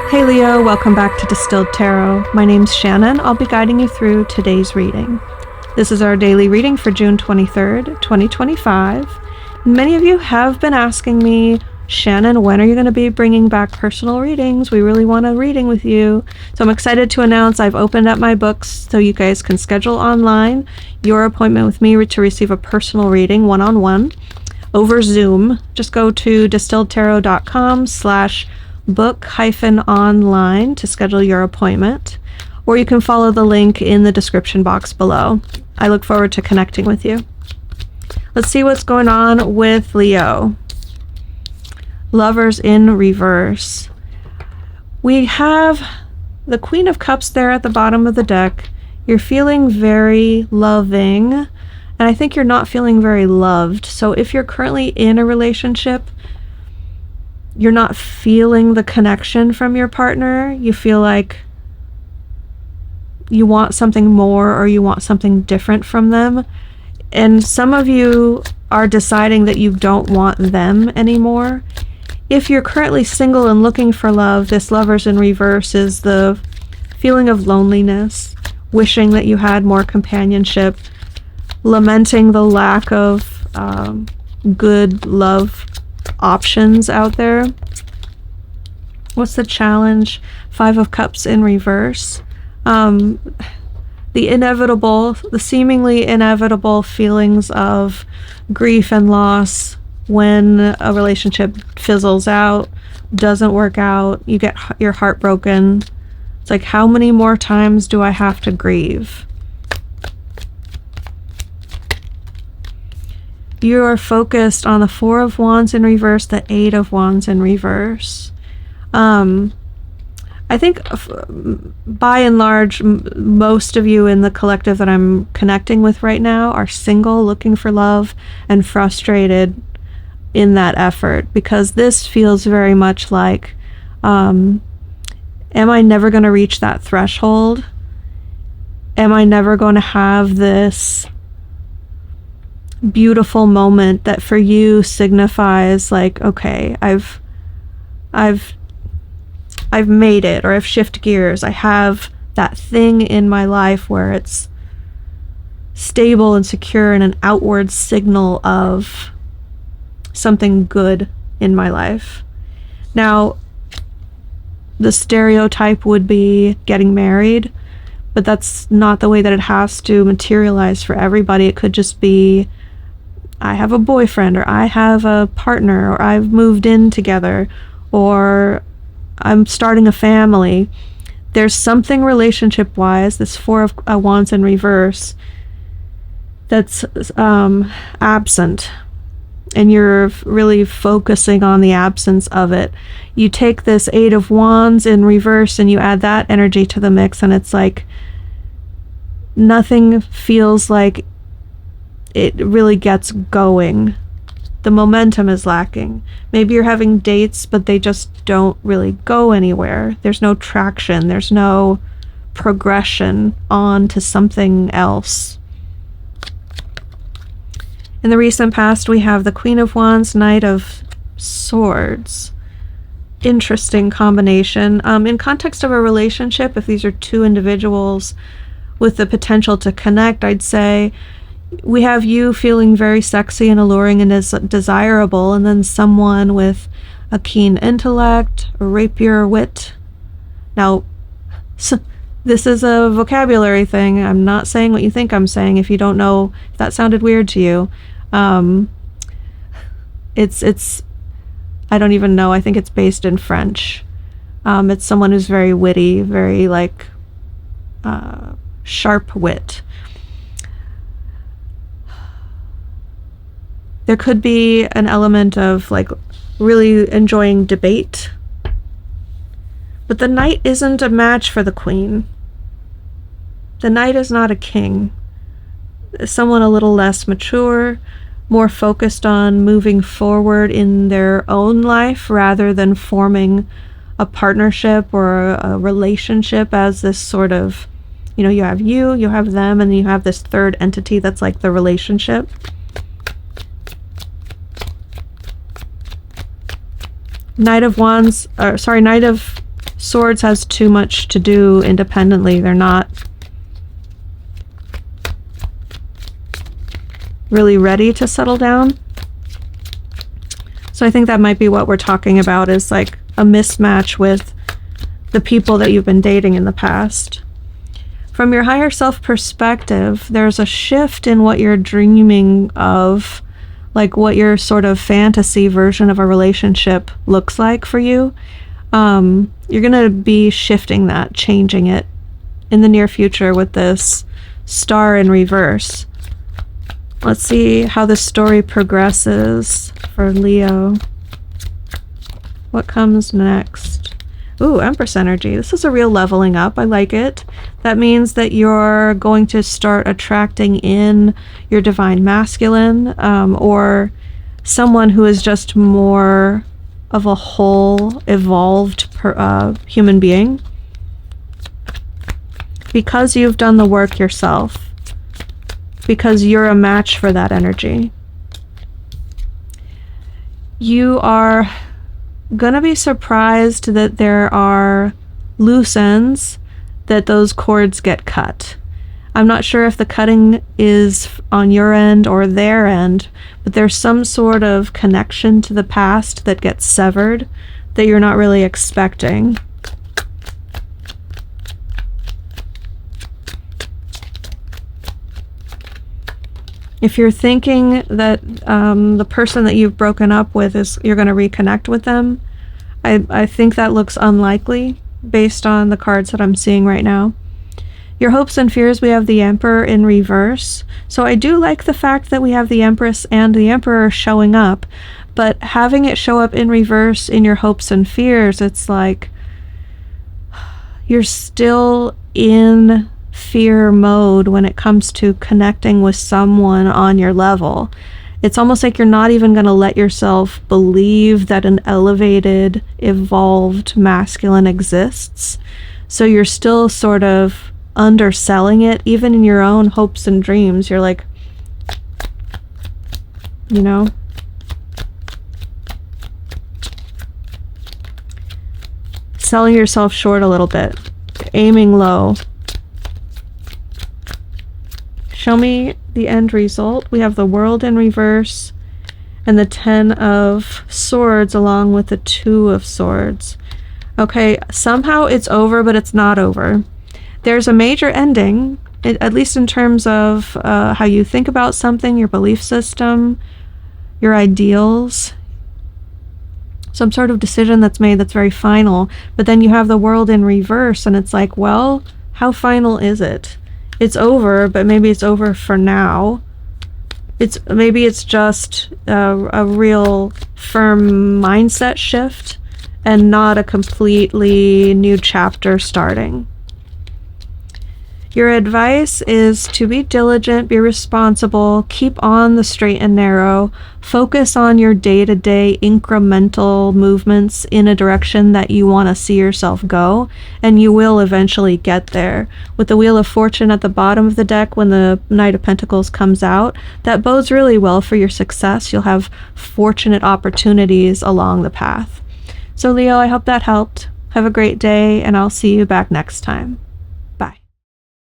Hey Leo, welcome back to Distilled Tarot. My name's Shannon. I'll be guiding you through today's reading. This is our daily reading for June 23rd, 2025. Many of you have been asking me, Shannon, when are you going to be bringing back personal readings? We really want a reading with you. So I'm excited to announce I've opened up my books so you guys can schedule online your appointment with me to receive a personal reading one-on-one over Zoom. Just go to distilledtarot.com/book-online to schedule your appointment, or you can follow the link in the description box below. I look forward to connecting with you. Let's see what's going on with Leo. Lovers in reverse. We have the Queen of Cups there at the bottom of the deck. You're feeling very loving, and I think you're not feeling very loved. So if you're currently in a relationship, you're not feeling the connection from your partner. You feel like you want something more or you want something different from them. And some of you are deciding that you don't want them anymore. If you're currently single and looking for love, this Lovers in reverse is the feeling of loneliness, wishing that you had more companionship, lamenting the lack of good love options out there. What's the challenge? Five of Cups in reverse. The seemingly inevitable feelings of grief and loss when a relationship fizzles out, doesn't work out, you get your heart broken. It's like, how many more times do I have to grieve? You are focused on the Four of Wands in reverse, the Eight of Wands in reverse. I think by and large, most of you in the collective that I'm connecting with right now are single, looking for love, and frustrated in that effort, because this feels very much like, am I never going to reach that threshold? Am I never going to have this beautiful moment that for you signifies like, okay, I've made it, or I've shifted gears. I have that thing in my life where it's stable and secure and an outward signal of something good in my life. Now, the stereotype would be getting married, but that's not the way that it has to materialize for everybody. It could just be, I have a boyfriend, or I have a partner, or I've moved in together, or I'm starting a family. There's something relationship-wise, this Four of Wands in reverse, that's absent, and you're really focusing on the absence of it. You take this Eight of Wands in reverse and you add that energy to the mix, and it's like nothing feels like it really gets going. The momentum is lacking. Maybe you're having dates, but they just don't really go anywhere. There's no traction. There's no progression on to something else. In the recent past, we have the Queen of Wands, Knight of Swords. Interesting combination. In context of a relationship, if these are two individuals with the potential to connect, I'd say we have you feeling very sexy and alluring and desirable, and then someone with a keen intellect, a rapier wit. Now, this is a vocabulary thing. I'm not saying what you think I'm saying. If you don't know, if that sounded weird to you, it's I don't even know. I think it's based in French. It's someone who's very witty, very like sharp wit. There could be an element of like really enjoying debate, but the Knight isn't a match for the Queen. The Knight is not a king. Someone a little less mature, more focused on moving forward in their own life rather than forming a partnership or a relationship as this sort of, you have you have them, and then you have this third entity that's like the relationship. Knight of Swords has too much to do independently. They're not really ready to settle down. So I think that might be what we're talking about, is like a mismatch with the people that you've been dating in the past. From your higher self perspective, there's a shift in what you're dreaming of, like what your sort of fantasy version of a relationship looks like for you. You're going to be shifting that, changing it in the near future with this star in reverse. Let's see how the story progresses for Leo. What comes next? Ooh, Empress energy. This is a real leveling up. I like it. That means that you're going to start attracting in your divine masculine, or someone who is just more of a whole, evolved human being. Because you've done the work yourself. Because you're a match for that energy. You are gonna be surprised that there are loose ends, that those cords get cut. I'm not sure if the cutting is on your end or their end, but there's some sort of connection to the past that gets severed that you're not really expecting. If you're thinking that the person that you've broken up with you're going to reconnect with them, I think that looks unlikely based on the cards that I'm seeing right now. Your hopes and fears, we have the Emperor in reverse. So I do like the fact that we have the Empress and the Emperor showing up, but having it show up in reverse in your hopes and fears, it's like you're still in fear mode when it comes to connecting with someone on your level. It's almost like you're not even going to let yourself believe that an elevated, evolved masculine exists. So you're still sort of underselling it, even in your own hopes and dreams. You're like, you know, selling yourself short a little bit, aiming low. Show me the end result. We have the World in reverse and the 10 of Swords along with the 2 of Swords. Okay, somehow it's over, but it's not over. There's a major ending, at least in terms of how you think about something, your belief system, your ideals. Some sort of decision that's made that's very final. But then you have the World in reverse, and it's like, well, how final is it? It's over, but maybe it's over for now. Maybe it's just a real firm mindset shift and not a completely new chapter starting. Your advice is to be diligent, be responsible, keep on the straight and narrow, focus on your day-to-day incremental movements in a direction that you want to see yourself go, and you will eventually get there. With the Wheel of Fortune at the bottom of the deck when the Knight of Pentacles comes out, that bodes really well for your success. You'll have fortunate opportunities along the path. So Leo, I hope that helped. Have a great day, and I'll see you back next time.